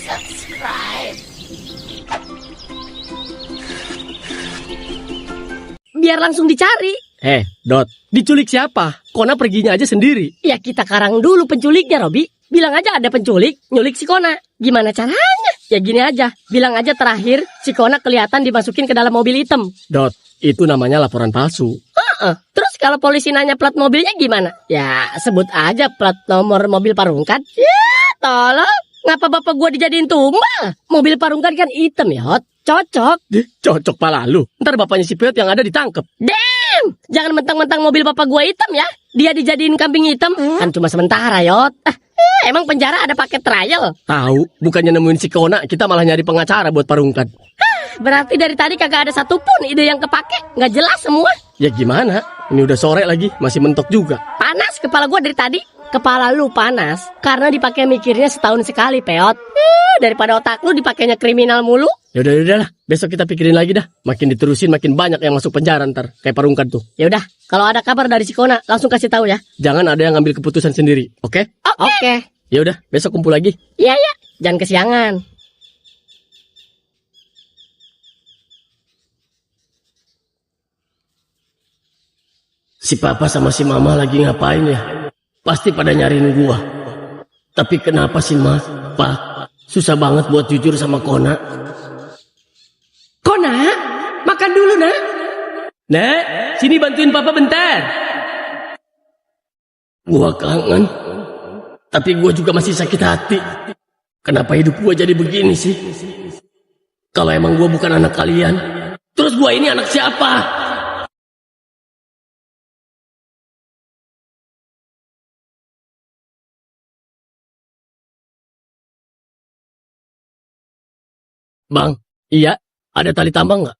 Subscribe. Biar langsung dicari. Dot, diculik siapa? Kona perginya aja sendiri. Ya kita karang dulu penculiknya, Robi. Bilang aja ada penculik, nyulik si Kona. Gimana caranya? Ya gini aja, bilang aja terakhir si Kona kelihatan dimasukin ke dalam mobil hitam. Dot, itu namanya laporan palsu. Terus kalau polisi nanya plat mobilnya gimana? Ya sebut aja plat nomor mobil Parungkan. Ya tolong, ngapa bapak gua dijadiin tumbal? Mobil Parungkan kan hitam ya, Hot. Cocok. Cocok pala lu. Ntar bapaknya si Piot yang ada ditangkep. Damn, jangan mentang-mentang mobil bapak gua hitam ya. Dia dijadiin kambing hitam. Kan cuma sementara, Yot. Emang penjara ada paket trial? Tahu, bukannya nemuin si Kona, kita malah nyari pengacara buat Parungkan. Berarti dari tadi kagak ada satupun ide yang kepake. Nggak jelas semua. Ya gimana? Ini udah sore lagi, masih mentok juga. Panas kepala gua dari tadi. Kepala lu panas karena dipakai mikirnya setahun sekali, Peot. Daripada otak lu dipakainya kriminal mulu. Yaudah lah, besok kita pikirin lagi dah. Makin diterusin makin banyak yang masuk penjara ntar, kayak Parungkan tuh. Yaudah, kalau ada kabar dari si Kona langsung kasih tahu ya. Jangan ada yang ngambil keputusan sendiri, oke? Oke. Yaudah, besok kumpul lagi. Iya, jangan kesiangan. Si papa sama si mama lagi ngapain ya? Pasti pada nyariin gua. Tapi kenapa sih Pak? Susah banget buat jujur sama Kona. Kona, makan dulu, Nak. Nek, sini bantuin papa bentar. Gua kangen. Tapi gua juga masih sakit hati. Kenapa hidup gua jadi begini sih? Kalau emang gua bukan anak kalian, terus gua ini anak siapa? Bang, iya, ada tali tambang nggak?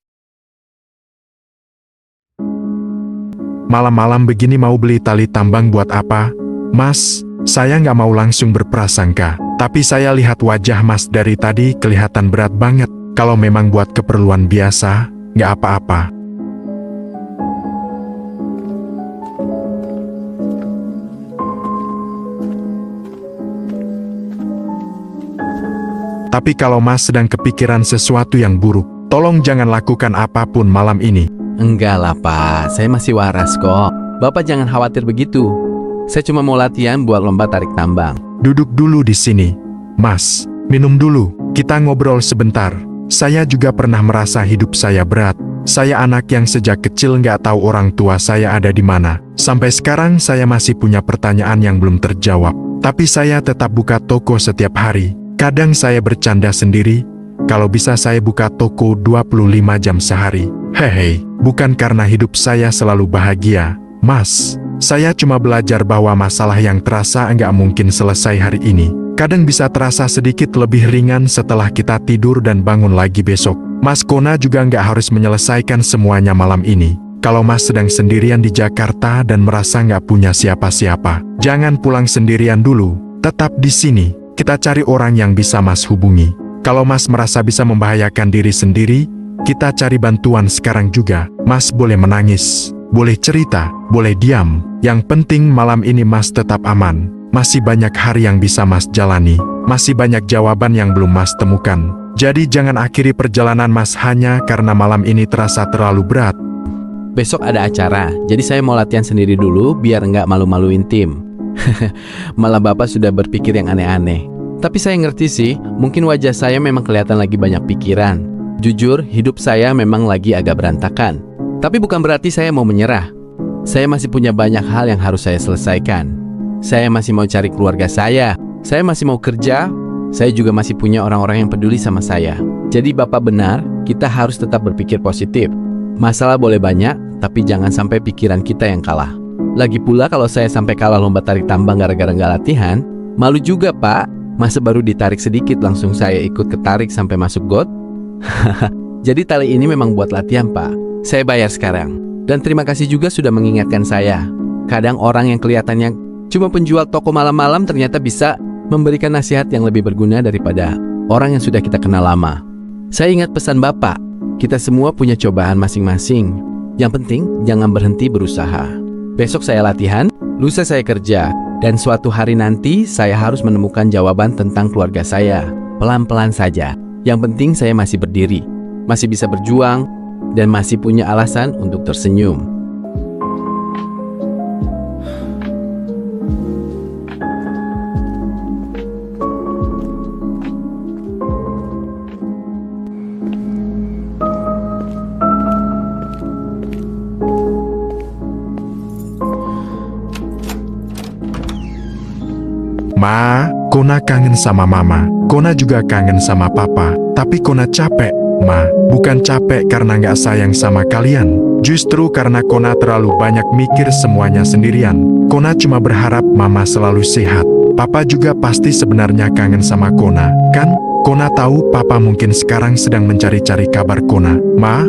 Malam-malam begini mau beli tali tambang buat apa? Mas, saya nggak mau langsung berprasangka. Tapi saya lihat wajah Mas dari tadi kelihatan berat banget. Kalau memang buat keperluan biasa, nggak apa-apa. Tapi kalau Mas sedang kepikiran sesuatu yang buruk, tolong jangan lakukan apapun malam ini. Enggak lah Pak, saya masih waras kok. Bapak jangan khawatir begitu. Saya cuma mau latihan buat lomba tarik tambang. Duduk dulu di sini. Mas, minum dulu. Kita ngobrol sebentar. Saya juga pernah merasa hidup saya berat. Saya anak yang sejak kecil nggak tahu orang tua saya ada di mana. Sampai sekarang saya masih punya pertanyaan yang belum terjawab. Tapi saya tetap buka toko setiap hari. Kadang saya bercanda sendiri, kalau bisa saya buka toko 25 jam sehari. Hehe, bukan karena hidup saya selalu bahagia, Mas. Saya cuma belajar bahwa masalah yang terasa nggak mungkin selesai hari ini. Kadang bisa terasa sedikit lebih ringan setelah kita tidur dan bangun lagi besok. Mas Kona juga nggak harus menyelesaikan semuanya malam ini. Kalau Mas sedang sendirian di Jakarta dan merasa nggak punya siapa-siapa, jangan pulang sendirian dulu. Tetap di sini. Kita cari orang yang bisa Mas hubungi. Kalau Mas merasa bisa membahayakan diri sendiri, kita cari bantuan sekarang juga. Mas boleh menangis, boleh cerita, boleh diam. Yang penting malam ini Mas tetap aman. Masih banyak hari yang bisa Mas jalani. Masih banyak jawaban yang belum Mas temukan. Jadi jangan akhiri perjalanan Mas hanya karena malam ini terasa terlalu berat. Besok ada acara, jadi saya mau latihan sendiri dulu biar nggak malu-maluin tim. Malah Bapak sudah berpikir yang aneh-aneh. Tapi saya ngerti sih, mungkin wajah saya memang kelihatan lagi banyak pikiran. Jujur, hidup saya memang lagi agak berantakan. Tapi bukan berarti saya mau menyerah. Saya masih punya banyak hal yang harus saya selesaikan. Saya masih mau cari keluarga saya masih mau kerja, saya juga masih punya orang-orang yang peduli sama saya. Jadi Bapak benar, kita harus tetap berpikir positif. Masalah boleh banyak, tapi jangan sampai pikiran kita yang kalah. Lagi pula kalau saya sampai kalah lomba tarik tambang gara-gara nggak latihan, malu juga Pak. Masa baru ditarik sedikit langsung saya ikut ketarik sampai masuk got? Jadi tali ini memang buat latihan Pak. Saya bayar sekarang. Dan terima kasih juga sudah mengingatkan saya. Kadang orang yang kelihatannya cuma penjual toko malam-malam ternyata bisa memberikan nasihat yang lebih berguna daripada orang yang sudah kita kenal lama. Saya ingat pesan Bapak, kita semua punya cobaan masing-masing. Yang penting jangan berhenti berusaha. Besok saya latihan, lusa saya kerja, Dan suatu hari nanti saya harus menemukan jawaban tentang keluarga saya. Pelan-pelan saja. Yang penting saya masih berdiri, masih bisa berjuang, dan masih punya alasan untuk tersenyum. Ma, Kona kangen sama mama. Kona juga kangen sama papa. Tapi Kona capek, Ma. Bukan capek karena nggak sayang sama kalian. Justru karena Kona terlalu banyak mikir semuanya sendirian. Kona cuma berharap mama selalu sehat. Papa juga pasti sebenarnya kangen sama Kona, kan? Kona tahu papa mungkin sekarang sedang mencari-cari kabar Kona. Ma,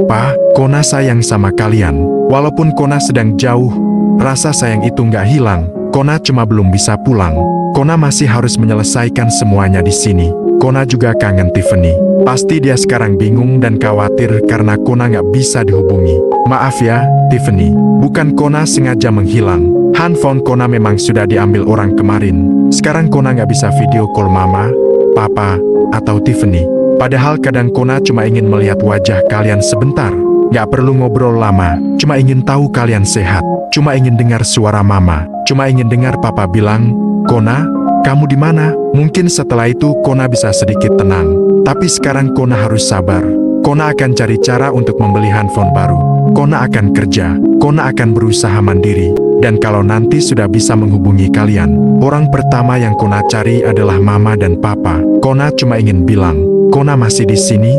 Pa, Kona sayang sama kalian. Walaupun Kona sedang jauh, rasa sayang itu nggak hilang. Kona cuma belum bisa pulang. Kona masih harus menyelesaikan semuanya di sini. Kona juga kangen Tiffany. Pasti dia sekarang bingung dan khawatir karena Kona nggak bisa dihubungi. Maaf ya, Tiffany. Bukan Kona sengaja menghilang. Handphone Kona memang sudah diambil orang kemarin. Sekarang Kona nggak bisa video call mama, papa, atau Tiffany. Padahal kadang Kona cuma ingin melihat wajah kalian sebentar. Nggak perlu ngobrol lama, cuma ingin tahu kalian sehat. Cuma ingin dengar suara mama. Cuma ingin dengar papa bilang, Kona, kamu di mana? Mungkin setelah itu Kona bisa sedikit tenang. Tapi sekarang Kona harus sabar. Kona akan cari cara untuk membeli handphone baru. Kona akan kerja. Kona akan berusaha mandiri. Dan kalau nanti sudah bisa menghubungi kalian, orang pertama yang Kona cari adalah mama dan papa. Kona cuma ingin bilang, Kona masih di sini?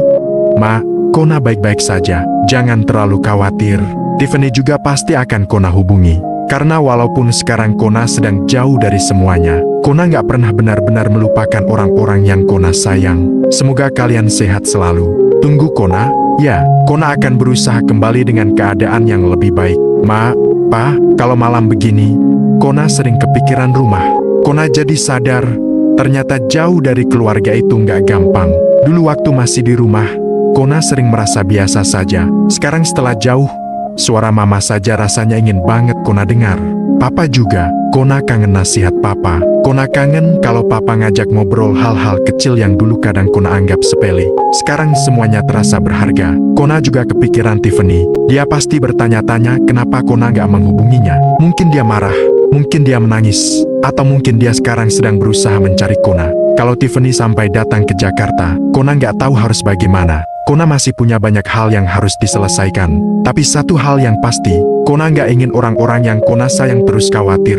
Ma, Kona baik-baik saja. Jangan terlalu khawatir. Tiffany juga pasti akan Kona hubungi. Karena walaupun sekarang Kona sedang jauh dari semuanya, Kona nggak pernah benar-benar melupakan orang-orang yang Kona sayang. Semoga kalian sehat selalu. Tunggu Kona, ya, Kona akan berusaha kembali dengan keadaan yang lebih baik. Ma, Pa, kalau malam begini, Kona sering kepikiran rumah. Kona jadi sadar, ternyata jauh dari keluarga itu nggak gampang. Dulu waktu masih di rumah, Kona sering merasa biasa saja. Sekarang setelah jauh, suara mama saja rasanya ingin banget Kona dengar. Papa juga. Kona kangen nasihat papa. Kona kangen kalau papa ngajak ngobrol hal-hal kecil yang dulu kadang Kona anggap sepele. Sekarang semuanya terasa berharga. Kona juga kepikiran Tiffany. Dia pasti bertanya-tanya kenapa Kona nggak menghubunginya. Mungkin dia marah. Mungkin dia menangis. Atau mungkin dia sekarang sedang berusaha mencari Kona. Kalau Tiffany sampai datang ke Jakarta, Kona nggak tahu harus bagaimana. Kona masih punya banyak hal yang harus diselesaikan. Tapi satu hal yang pasti, Kona nggak ingin orang-orang yang Kona sayang terus khawatir.